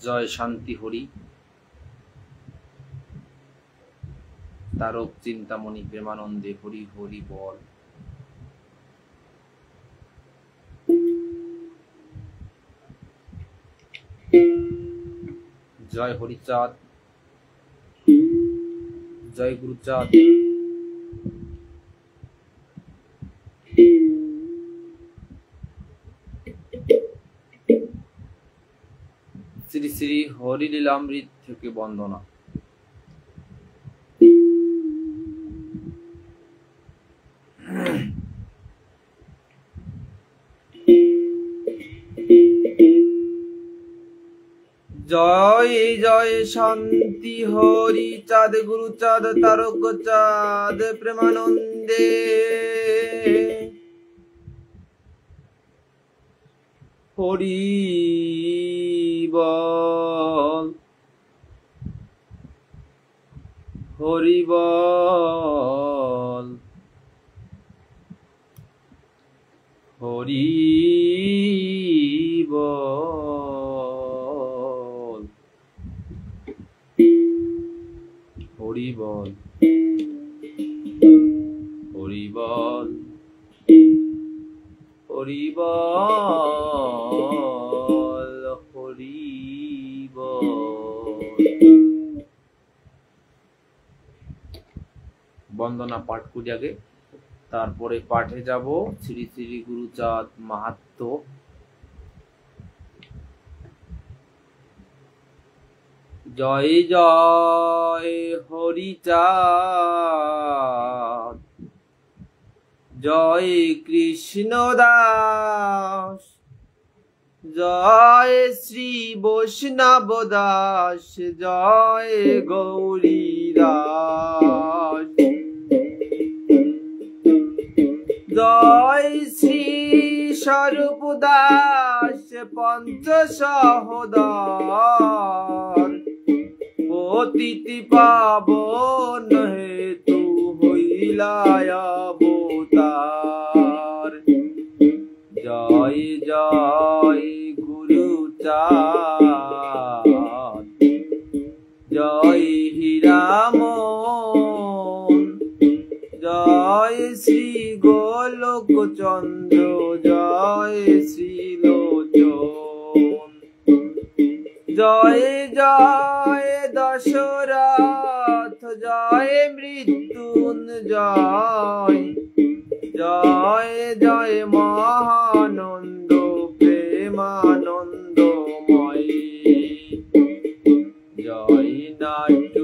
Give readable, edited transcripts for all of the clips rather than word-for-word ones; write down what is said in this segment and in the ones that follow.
জয় শান্তি হরি তারক চিন্তামণি প্রেমানন্দে হরি হরি বল। জয় হরিচাঁদ, জয় গুরুচাঁদ। শ্রী শ্রী হরিলীলামৃত থেকে বন্দনা। জয় জয় শান্তি হরি চাঁদ গুরুচাঁদ তারক চাঁদ প্রেমানন্দে হরি বল হরি বল হরি বল হরি বল হরি বল হরি বল হরি বল। বন্দনা পাঠ করি আগে, তারপরে পাঠে যাব শ্রী শ্রী গুরুচাঁদ মাহাত্ম্য। জয় জয় হরিচাঁদ, জয় কৃষ্ণ দাস, জয় শ্রী বৈষ্ণব দাস, জয় গৌরী দাস, জয় শ্রী স্বরূপ দাস পঞ্চ সহোদর, পতিতি পাবন হেতু হইলা অবতার। জয় জয় গুরুচাঁদ, জয় হীরামন, জয় শ্রী গোলক চন্দ্র, জয় শ্রী লোচন, জয় জয় দশরথ, জয় মৃত্যুঞ্জয়, জয় জয় মহানন্দ প্রেমানন্দময়, জয় নাট্য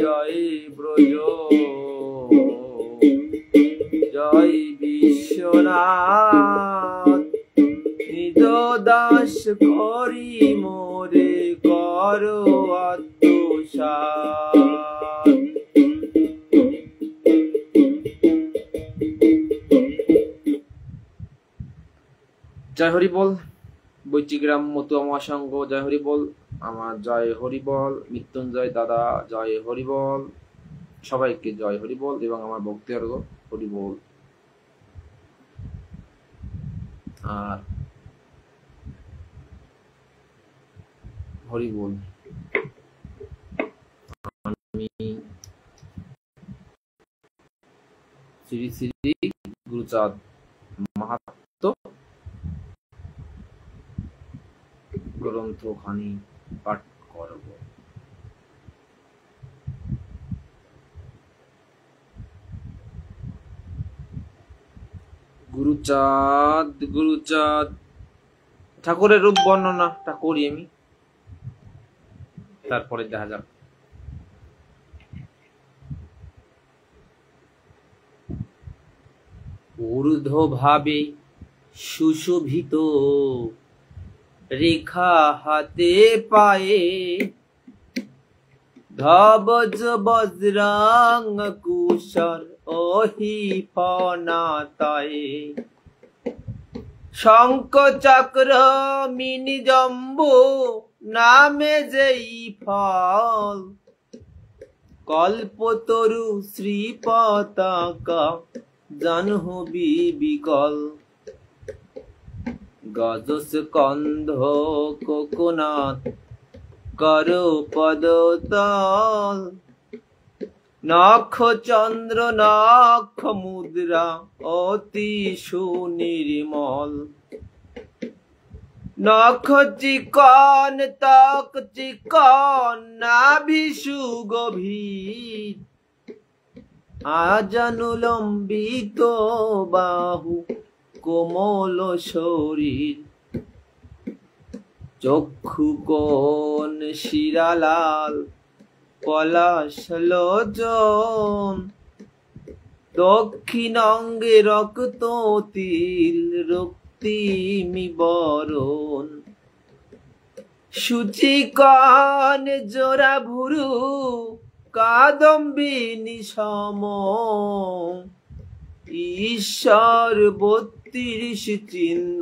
জয় ব্রজ, জয় বিশ্বনাথ, নিজ দাস করি মোরে করো আত্মসাৎ। জয় হরি বল। বৈচিগ্রাম মতুয়া মহাসংঘ জয় হরি বল। আমার জয় হরি বল। মৃত্যুঞ্জয় দাদা জয় হরি বল। সবাইকে জয় হরি বল এবং আমার ভক্তবর্গ হরি বল। আর হরি বল। আমি শ্রী শ্রী গুরুচাঁদ মাহাত্ম্য গ্রন্থখানি পাঠ করব। গুরুচাঁদ গুরুচাঁদ ঠাকুরের রূপ বর্ণনাটা করি আমি, তারপরে দেখা যাক। ঊর্ধ্বভাবে সুশোভিত রেখা হাতে পায়ে, ধবজ বজ্রাঙ্গ কুশর ওহি ফনাতায়ে, শঙ্খ চক্র মিনি জম্বু নামে যেই ফল, কল্পতরু শ্রী পতাকা জাহ্নবী বিকল, গজস্কন্ধ কোকোনাথ করো পদতল। নখ চন্দ্র নখ মুদ্রা অতি সুনির্মল। নখ চিকন ত্বক চিকন নাভি সুগভীর। আজানুলম্বিত বাহু কোমল শরীর। চক্ষু কোণ শিরালাল পলাশ লোচন। দক্ষিণ অঙ্গে রক্ত তিল রক্তিমি বরণ। সূচিকন জোড়া ভুরু কাদম্বিনী সম। ঈশ্বর ৩২ চিহ্ন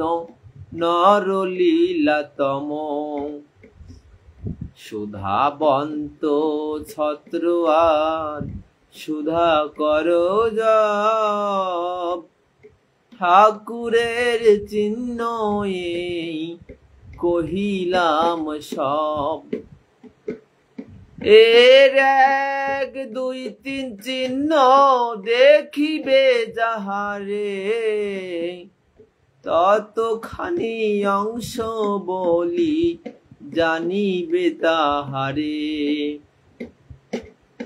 নরলীলাতম। সুধাবন্ত ছত্র আর সুধা কর জপ। ঠাকুরের চিহ্ন এই কহিলাম সব। এর ১ ২ ৩ চিহ্ন দেখিবে যাহারে। ততখানি অংশ বলি জানিবে তাহারে।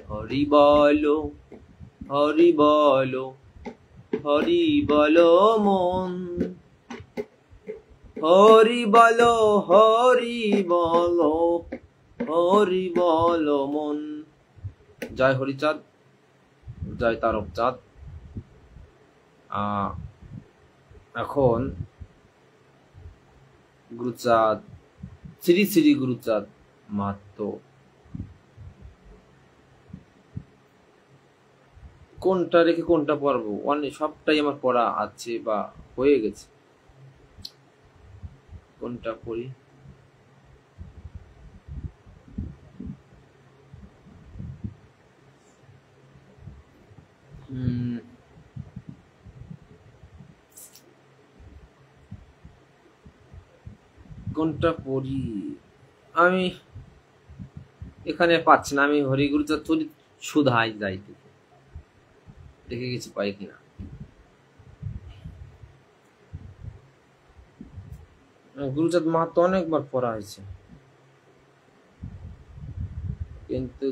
হরি বল হরি বল হরি বল মন। হরি বল হরি বল হরি বল মন। জয় হরিচাঁদ, জয় তারকচাঁদ। এখন গুরুচাঁদ, শ্রী শ্রী গুরুচাঁদ মাহাত্ম কোনটা রেখে কোনটা পড়বো? অনেক সবটাই আমার পড়া আছে বা হয়ে গেছে। কোনটা পড়ি? কোনটা পড়ি আমি এখানে পাচ্ছি না। আমি হরিগুরুচাঁদ চরিত সুধাই যাই, দেখে গেছি পাই কিনা। গুরুচাঁদ মাহাত্ম অনেকবার পড়া হয়েছে, কিন্তু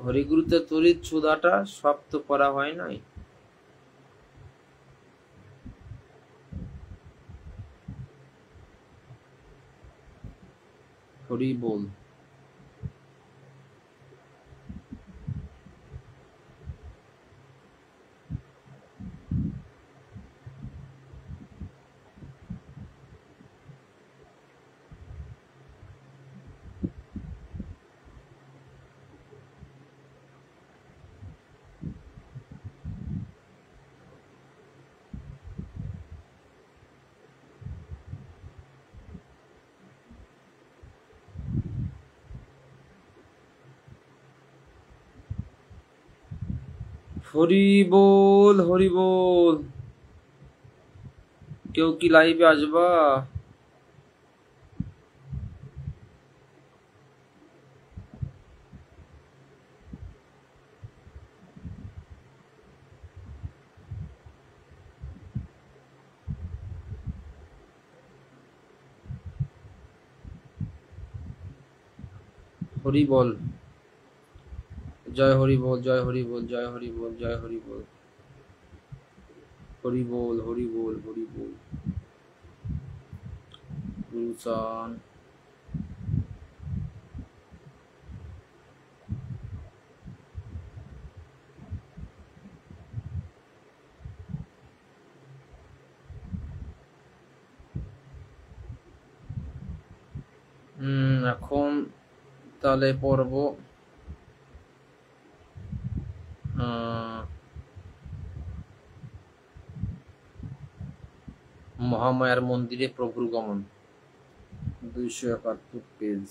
হরিগুরুচাঁদ চরিত সুধাটা সব তো পড়া হয় নাই। হরি বল। হরি বল হরি বল। কেউ কি লাইভে আসবা? হরি বল। জয় হরি বল জয় হরি বল জয় হরি বল জয় হরি বল। হরি বল হরি বল হরি বল। গুরুচাঁদ এখন তাহলে পড়ব মহামায়ার মন্দিরে প্রভুর গমন, 271 পেজ।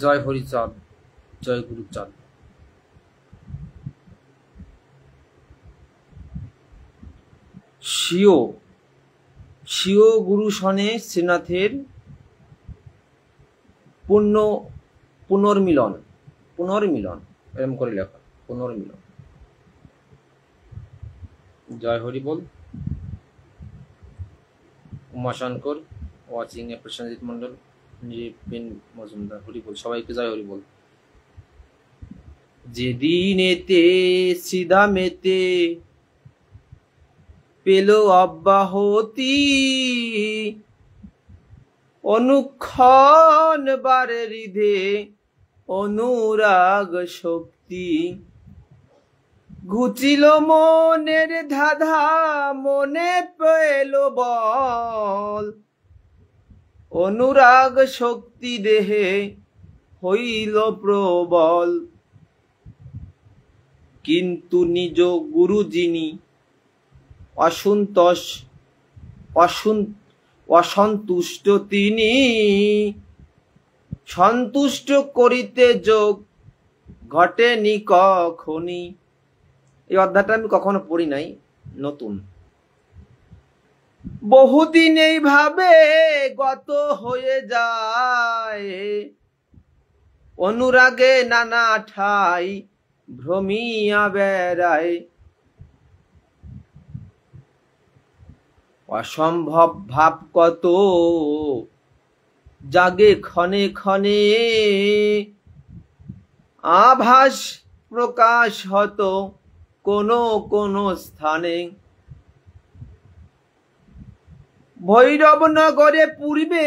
জয় হরিচাঁদ, জয় গুরুচাঁদ। স্বীয় স্বীয় গুরু সনে শ্রীনাথের পুনর্মিলন, পুনর্মিলন এরকম করে লেখা, পুনর্মিলন। জয় হরি বল। উমাশঙ্কর ওয়াচিং এ, প্রসেনজিৎ মন্ডল, নিবিন মজুমদার, হরি বল। সবাইকে জয় হরি বল। যেদিনেতে শ্রীধামেতে পেল অব্যাহতি, অনুক্ষণ বারে হৃদে অনুরাগ শক্তি, ঘুচিল মনের ধাঁধা মনে পেল বল, অনুরাগ শক্তি দেহে হইল প্রবল। কিন্তু নিজ গুরু যিনি অসন্তুষ্ট তিনি, সন্তুষ্ট করিতে যোগ ঘটেনি কখনই। এই অধ্যায়টা আমি কখনো পড়ি নাই, নতুন। বহুদিন এইভাবে গত হয়ে যায়, অনুরাগে নানা ঠাই ভ্রমিয়া বেড়ায়। অসম্ভব ভাব কত জাগে ক্ষণে ক্ষণে, আভাস প্রকাশ হতো কোনো কোনো স্থানে। ভৈরবনগরে পূর্বে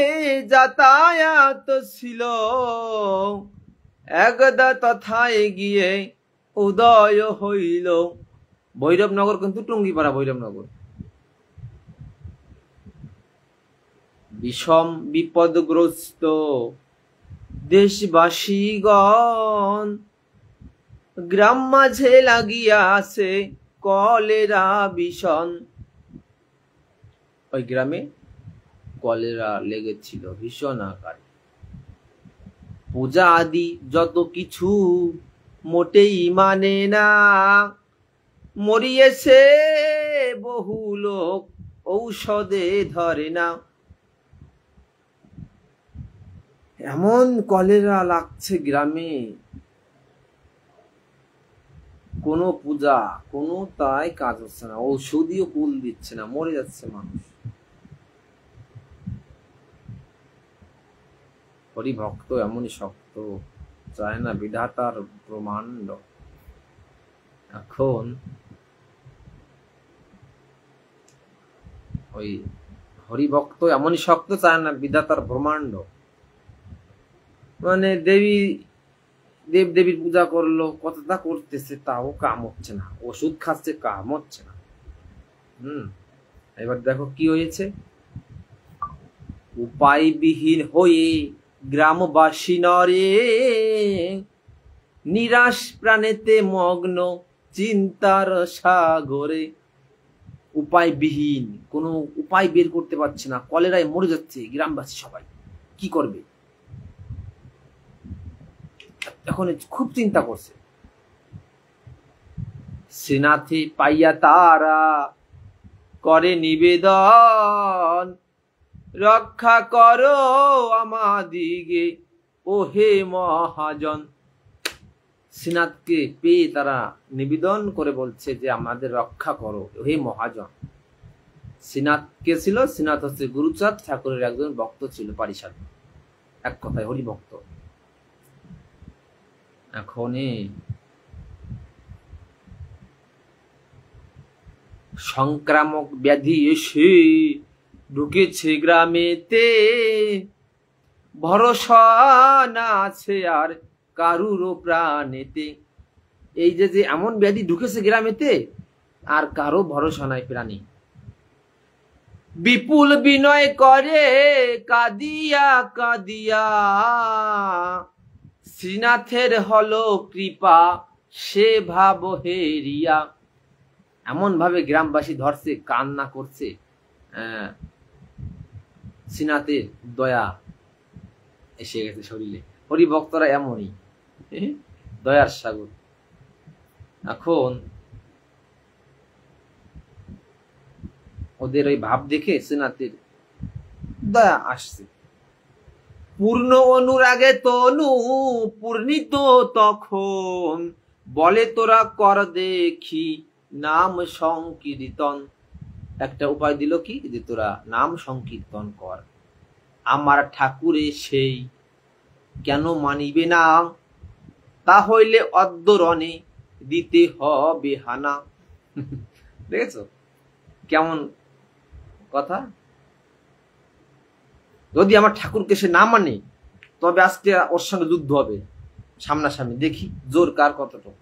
যাতায়াত ছিল, একদা তথায় গিয়ে উদয় হইল। ভৈরবনগর কিন্তু টুঙ্গিপাড়া ভৈরবনগর। বিষম বিপদগ্রস্ত দেশবাসীগণ, গ্রাম মাঝে লাগিয়া আছে কলেরা ভীষণ। ওই গ্রামে কলেরা লেগেছিল ভীষণ আকারে। পূজা আদি যত কিছু মোটেই মানে না, মরিয়েছে বহু লোক ঔষধে ধরে না। এমন কলেরা লাগছে গ্রামে, কোনো পূজা কোনো তাই কাজ হচ্ছে না, ঔষধিও কুল দিচ্ছে না, মরে যাচ্ছে মানুষ। হরি ভক্ত এমনই শক্ত, চায় না বিধাতার ব্রহ্মাণ্ড। এখন ওই হরি ভক্ত এমনই শক্ত, চায় না বিধাতার ব্রহ্মাণ্ড। মানে দেব দেবীর পূজা করলো, কতটা করতেছে, তাও কাম হচ্ছে না, ওষুধ খাচ্ছে, কাম হচ্ছে না। এবার দেখো কি হয়েছে। উপায়বিহীন হয়ে গ্রামবাসী নরে, নিরাশ প্রাণেতে মগ্ন চিন্তার সাগরে। উপায়বিহীন, কোনো উপায় বের করতে পারছে না, কলেরায় মরে যাচ্ছে গ্রামবাসী সবাই, কি করবে? এখন খুব চিন্তা করছে। শ্রীনাথে পাইয়া তারা করে নিবেদন, রক্ষা করো আমাদিগে ও হে মহাজন। শ্রীনাথকে পেয়ে তারা নিবেদন করে বলছে যে আমাদের রক্ষা করো হে মহাজন। শ্রীনাথ কে ছিল? শ্রীনাথ হচ্ছে গুরুচাঁদ ঠাকুরের একজন ভক্ত ছিল, পারিষদ, এক কথায় হরি ভক্ত। এখন সংক্রামক ব্যাধি এসে ঢুকেছে গ্রামেতে, ভরসা না আছে আর কারুর প্রাণেতে। এই যে এমন ব্যাধি ঢুকেছে গ্রামেতে, আর কারো ভরসা নাই প্রাণী। বিপুল বিনয় করে কাঁদিয়া কাঁদিয়া, শ্রীনাথের হলো কৃপা সে ভাব হেরিয়া। এমন ভাবে গ্রামবাসী ধরছে, কান্না করছে, শ্রীনাথের দয়া এসে গেছে শরীরে। হরিভক্তরা এমনই, দয়ার সাগর। এখন ওদের ওই ভাব দেখে শ্রীনাথের দয়া আসছে। পূর্ণ অনুরাগে তনু পূর্ণিত তখন, বলে তোরা কর দেখি নাম সংকীর্তন। একটা উপায় দিল কি, যে তোরা নাম সংকীর্তন কর। আমার ঠাকুরে সেই কেন মানিবে না, তা হইলে অদ্যরণে দিতে হবে হানা। দেখেছো কেমন কথা? যদি আমার ঠাকুরকে সে না মানে, তবে আজকে ওর সঙ্গে যুদ্ধ হবে সামনাসামনি, দেখি জোর কার কতটুক।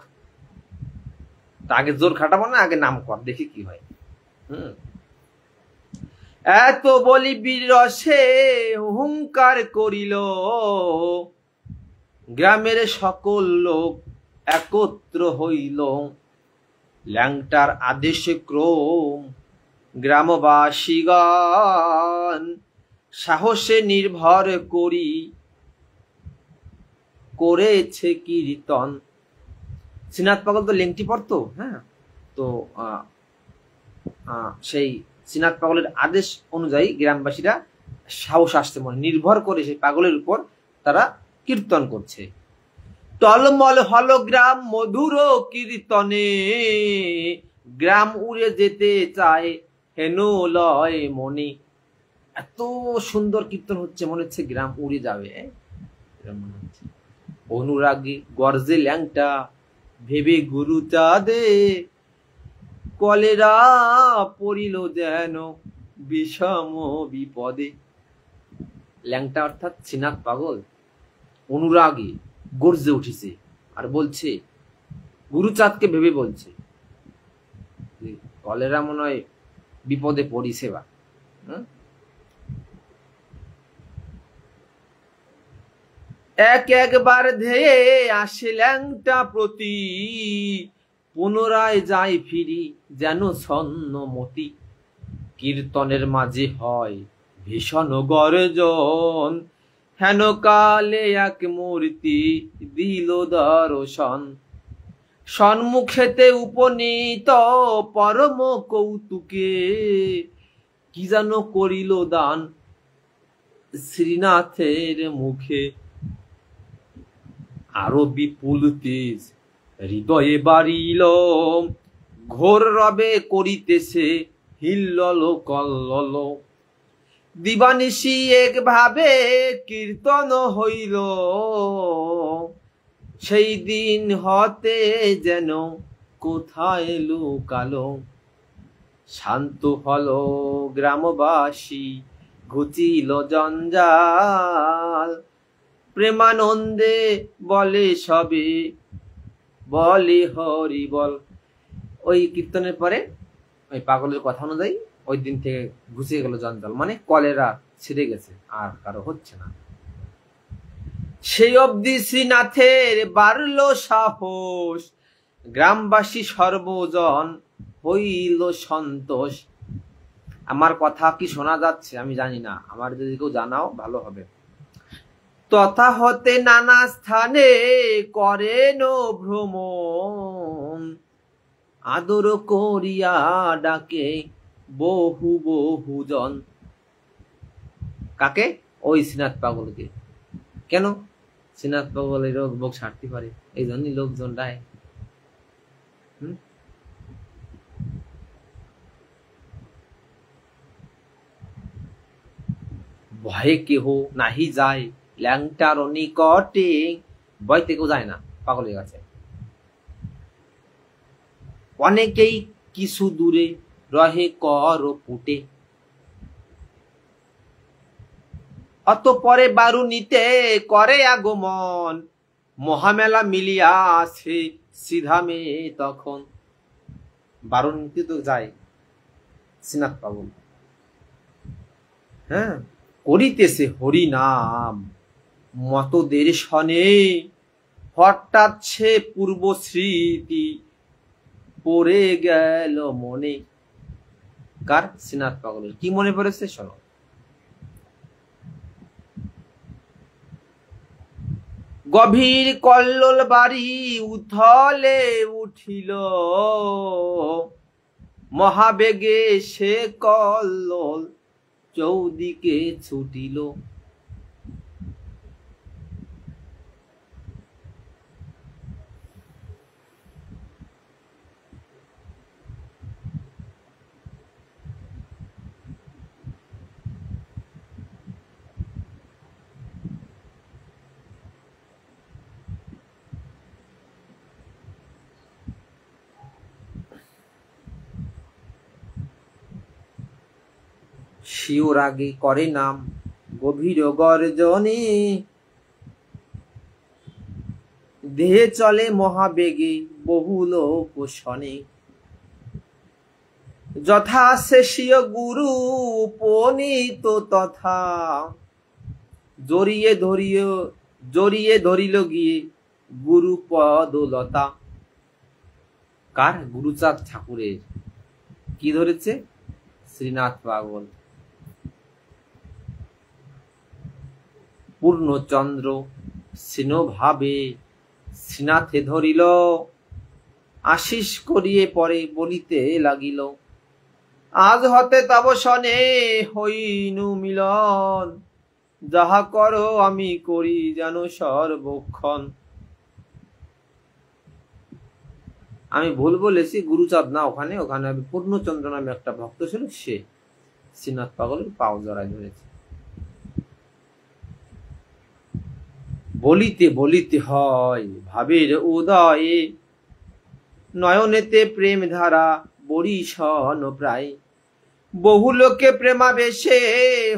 আগে জোর খাটাবো না, আগে নাম কর, দেখি কি হয়। এত বলি বীর রসে হুঙ্কার করিল, গ্রামের সকল লোক একত্র হইল। ল্যাংটার আদেশে ক্রম গ্রামবাসীগণ, সাহসে নির্ভর করি করেছে কীর্তন। শ্রীনাথ পাগল তো লেংটি পড়তো, হ্যাঁ, তো সেই শ্রীনাথ পাগলের আদেশ অনুযায়ী গ্রামবাসীরা সাহস আসতে মনে নির্ভর করে সেই পাগলের উপর তারা কীর্তন করছে। টলমল হল গ্রাম মধুর কীর্তনে, গ্রাম উড়ে যেতে চায় হেন লয় মনে। এত সুন্দর কীর্তন হচ্ছে, মনে হচ্ছে গ্রাম উড়ে যাবে। অনুরাগী গর্জে ল্যাংটা ভেবে গুরু চাঁদে, কলেরা পড়িল যেন বিষম বিপদে। ল্যাংটা অর্থাৎ শ্রীনাথ পাগল অনুরাগী গর্জে উঠেছে আর বলছে, গুরুচাঁদকে ভেবে বলছে, কলেরা মনে হয় বিপদে পড়িছে বা। একবার ধেয়ে আসে ল্যাংটা প্রতি, পুনরায় যাই ফিরি যেন ছন্নমতি। কীর্তনের মাঝে হয় ভীষণ গর্জন, হেন কালে এক মূর্তি দিল দর্শন। সন্মুখেতে উপনীত পরম কৌতুকে, কি যেন করিল দান শ্রীনাথের মুখে। আরো বিপুল তেজ হৃদয়ে বাড়িল, ঘোর রবে করিতেছে হিল্লল কল্লল। দিবানিশি একভাবে কীর্তন হইল, সেই দিন হতে যেন কোথায় লুকালো। শান্ত হল গ্রামবাসী ঘুচিল জঞ্জাল, প্রেমানন্দে বলে সবে বলে হরি বল। ওই কীর্তনের পরে ওই পাগলের কথা অনুযায়ী ওই দিন থেকে ঘুচিয়ে গেল জঞ্জাল, মানে কলেরা ছেড়ে গেছে, আর কারো হচ্ছে না। সেই অবধি শ্রীনাথের বাড়ল সাহস, গ্রামবাসী সর্বজন হইল সন্তোষ। আমার কথা কি শোনা যাচ্ছে আমি জানি না, আমার যদি কেউ জানাও ভালো হবে। তথা হতে নানা স্থানে করেন ভ্রমণ, আদর করিয়া ডাকে বহু বহুজন। কাকে? ওই শ্রীনাথ পাগলকে। কেন? শ্রীনাথ পাগলের রোগ ভোগ সারতে পারে, এই জন্যই লোকজন ডায়। ভয়ে কেহ নাহি যায় ল্যাংটার নিকটে, ভয়তে কেউ যায় না পাগলের কাছে। অনেকেই কিছু দূরে রহে কর পুটে, অতঃপরে বারুণীতে করে আগমন। মহামেলা মিলিয়া আসে সিধামে তখন। বারুণীতে তো যায় শ্রীনাথ পাগল, হ্যাঁ, করিতেছে হরি নাম মতদের শনে। হঠাৎ সে পূর্ব স্মৃতি পড়ে গেল মনে। কার? শ্রীনাথ পাগলের। কি মনে পড়েছে শোনো। গভীর কল্লোল বাড়ি উথলে উঠিল, মহাবেগে সে কল্লোল চৌদিকে ছুটিল। শিওর আগে করে নাম গভীর গর্জনে, দেহে চলে মহাবেগে বহুল পোষণে। যথা শেষীয় গুরু উপনীত তথা, জড়িয়ে ধরিল গিয়ে গুরু পদলতা। কার? গুরুচাঁদ ঠাকুরের। কি ধরেছে? শ্রীনাথ পাগল। পূর্ণচন্দ্র স্নেহভাবে শ্রীনাথে ধরিল, আশিস করিয়ে পরে বলিতে লাগিল, আজ হতে তব সনে হইনু মিলন, যাহা করো আমি করি যেন সর্বক্ষণ। আমি ভুল বলেছি, গুরুচাঁদ না, ওখানে পূর্ণচন্দ্র নামে একটা ভক্ত ছিল, সে শ্রীনাথ পাগলের পাও জড়ায় ধরেছে। বলিতে বলিতে হয় ভাবের উদয়ে, নয়নেতে প্রেম ধারা বরিশন প্রায়। বহু লোকে প্রেমাবেশে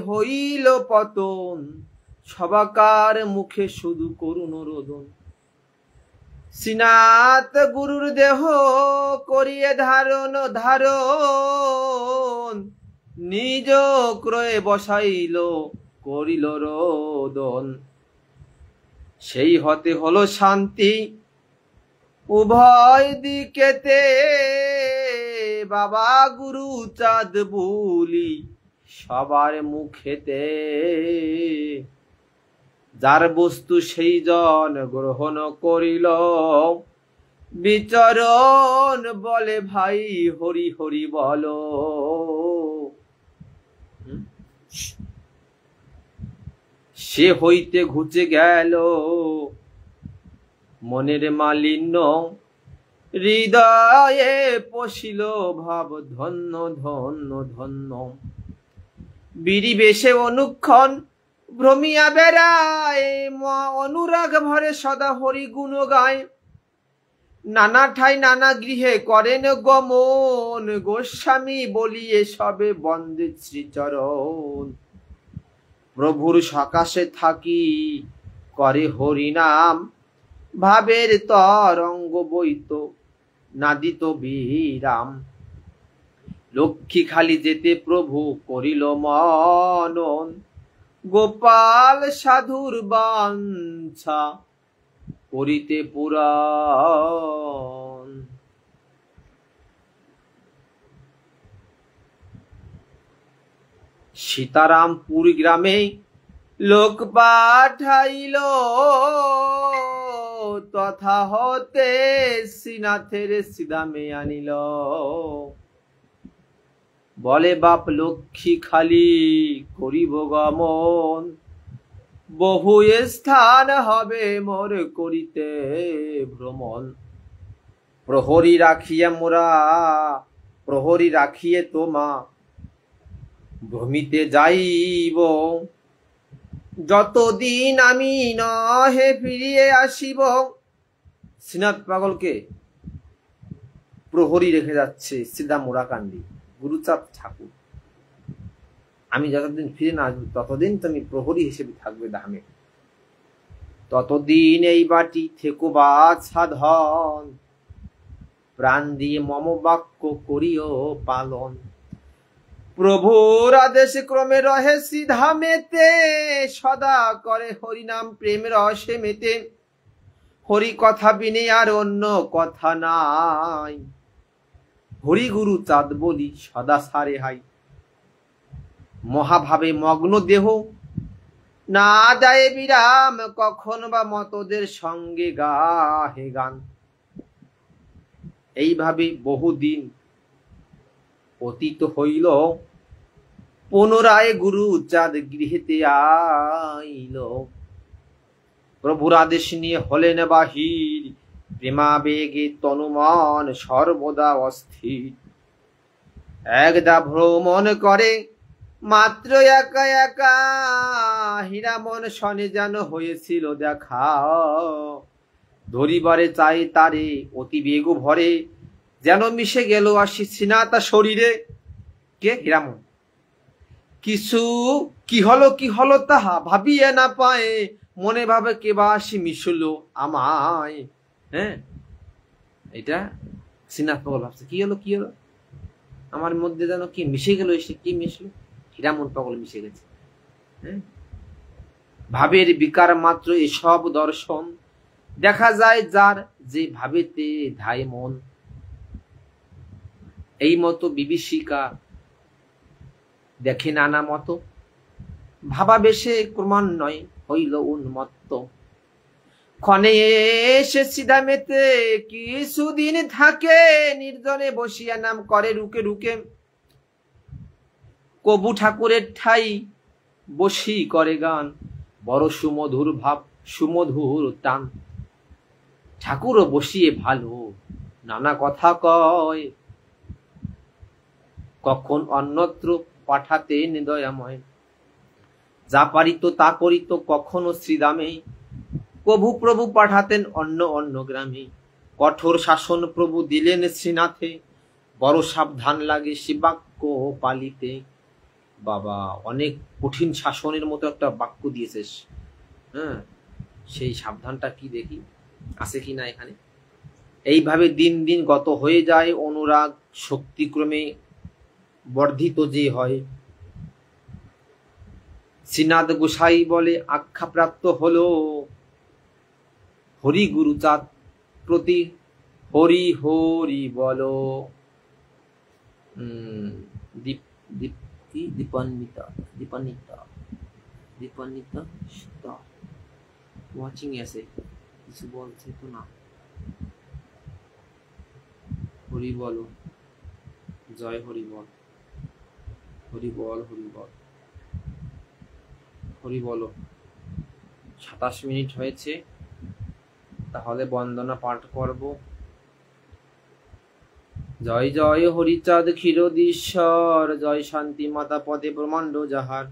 হইল পতন, সবাকার মুখে শুধু করুণ রোদন। শ্রীনাথ গুরুর দেহ করিয়ে ধারণ, নিজ ক্রয়ে বসাইল করিল রোদন। সেই হতে হলো শান্তি উভয় দিকেতে, বাবা গুরুচাঁদ বলি সবার মুখেতে। যার বস্তু সেই জন গ্রহণ করিল, বিচরণ বলে ভাই হরি হরি বলো। সে হইতে ঘুচে গেল মনের মালিন্য, হৃদয়ে পশিল ভাব ধন্য ধন্য ধন্য। বিড়ি বেশে অনুক্ষণ ভ্রমিয়া বেড়ায়, অনুরাগ ভরে সদা হরি গুণ গায়। নানা ঠাই নানা গৃহে করেন গমন, গোস্বামী বলিয়ে সবে বন্দে শ্রীচরণ। প্রভুর সকাশে থাকি করে হরিনাম, ভাবের তরঙ্গ বইত নাদিত বিরাম। লক্ষ্মী খালি যেতে প্রভু করিল মনন, গোপাল সাধুর বাঞ্ছা করিতে পুরাণ। সীতারামপুর গ্রামে লোক পাঠাইল, তথা হতে শ্রীনাথের সিদামে আনিল। বলে বাপ লক্ষ্মী খালি করিব গমন, বহু স্থান হবে মোর করিতে ভ্রমণ। প্রহরী রাখিয়ে তোমা ভ্রমিতে যাইব, যতদিন আমি নহে ফিরিয়ে আসিব। শ্রীনাথ পাগলকে প্রহরী রেখে যাচ্ছে সিধা মোড়াকান্দি গুরুচাঁদ ঠাকুর। আমি যতদিন ফিরে না আসবো ততদিন তুমি প্রহরী হিসেবে থাকবে ধামে, ততদিন এই বাটি থেকো বাছা ধন, প্রাণ দিয়ে মম বাক্য করিও পালন। প্রভুর আদেশ ক্রমে রহে সিধামেতে, সদা করে হরিনাম প্রেম রসে মেতে। হরি কথা বিনে আর অন্য কথা নাই, হরি গুরু চাঁদ বলি সদা সারে হাই। মহাভাবে মগ্ন দেহ না যায় বিরাম, কখন বা মতদের সঙ্গে গাহে গান। এইভাবে বহুদিন অতীত হইল, পুনরায় গুরু চাঁদ গৃহেতে আইল। প্রভুর আদেশ নিয়ে হলেন বাহির, প্রেমাবেগে তনুমন সর্বদা অস্থির। একদা ভ্রমণ করে মাত্র একা একা, হীরামন শনে যেন হয়েছিল দেখা। ধরিবারে চাই তারে অতি বেগ ভরে, যেন মিশে গেল আসি সিনাতা শরীরে। কে? হীরামন। কিছু কি হলো তাহা ভাবিয়ে না পায়ে, মনে ভাবে কে বা আসি মিশল আমায়। হ্যাঁ, এটা শ্রীনাথ পাগল ভাবছে কি হলো আমার মধ্যে যেন কি মিশে গেল, এসে কি মিশলো? হীরামন পাগল মিশে গেছে। হ্যাঁ, ভাবের বিকার মাত্র এসব দর্শন, দেখা যায় যার যে ভাবেতে ধায় মন। এই মতো বিভীষিকা দেখে নানা মতো, ভাবাবেশে ক্রমান্বয়ে হইল উন্মত্ত। ক্ষণে এসে সিধা মেতে কিছুদিন থাকে, নির্জনে বসিয়া নাম করে রুকে রুকে। কবু ঠাকুরের ঠাই বসি করে গান, বড় সুমধুর ভাব সুমধুর টান। ঠাকুরও বসিয়ে ভালো নানা কথা কয়, কখন অন্যত্র পাঠাতেন দয়াময়। যা পারিত তা করিত কখনো শ্রীদামে, প্রভু পাঠাতেন অন্য গ্রামে। কঠোর শাসন প্রভু দিলেন শ্রীনাথে, বড় সাবধান লাগে শিবাক্য পালিতে। বাবা, অনেক কঠিন শাসনের মতো একটা বাক্য দিয়েছিস। হ্যাঁ, সেই সাবধানটা কি দেখি আছে কি না এখানে। এইভাবে দিন দিন গত হয়ে যায়, অনুরাগ শক্তিক্রমে বর্ধিত যে হয়। শ্রীনাথ গোসাই বলে আখ্যাপ্রাপ্ত হলো, হরি গুরুচাঁদ প্রতি হরি হরি বলো। দীপান্বিতা ওয়াচিং এসে কিছু বলছে তো না। হরি বলো, জয় হরি বল, হরি বল হরি বল হরি বলো। 27 মিনিট হয়েছে, তাহলে বন্দনা পাঠ করব। জয় জয় হরিচাঁদ ক্ষীরোদীশ্বর, জয় শান্তি মাতা পদে ব্রহ্মাণ্ড যাহার।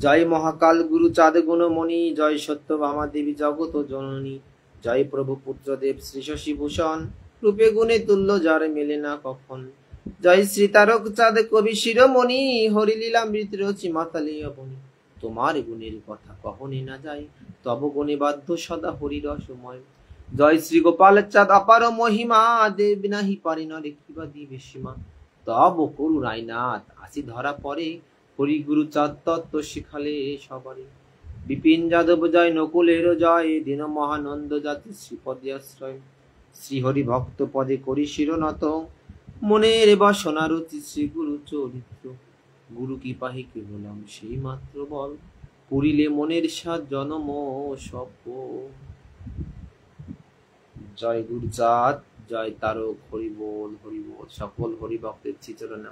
জয় মহাকাল গুরুচাঁদ গুণমণি, জয় সত্যভামা দেবী জগত জননী। জয় প্রভু পুত্রদেব শ্রী শশীভূষণ, রূপে গুণে তুল্য যার মেলে না কখন। জয় শ্রী তারক চাঁদ কবি শিরোমণি, হরিলীলামৃত রচি মাতালে অবনী। তোমার গুণের কথা কহনে না যায়, তব গুণে বাধ্য সদা হরি রসময়। জয় শ্রী গোপাল চাঁদ অপার মহিমা, দেব নাহি পারে না রেখিবা দিবে সীমা। তব করুণায় নাথ আসি ধরা পরে, হরি গুরু চাঁদ তত্ত্ব শিখালে সবারে। বিপিন যাদব জয়, নকুলের জয়, দীন মহানন্দ জাতি শ্রীপদে আশ্রয়। শ্রীহরি ভক্ত পদে করি শিরনত, মনের বাসনা রচি শ্রী গুরু চরিত্র। গুরু কি পাহি কে বললাম সেই মাত্র বল, পুরিলে মনের সাথ জনম সপ। জয় গুরুচাঁদ, জয় তারক, হরি বল। সকল হরি ভক্তের শ্রীচরণে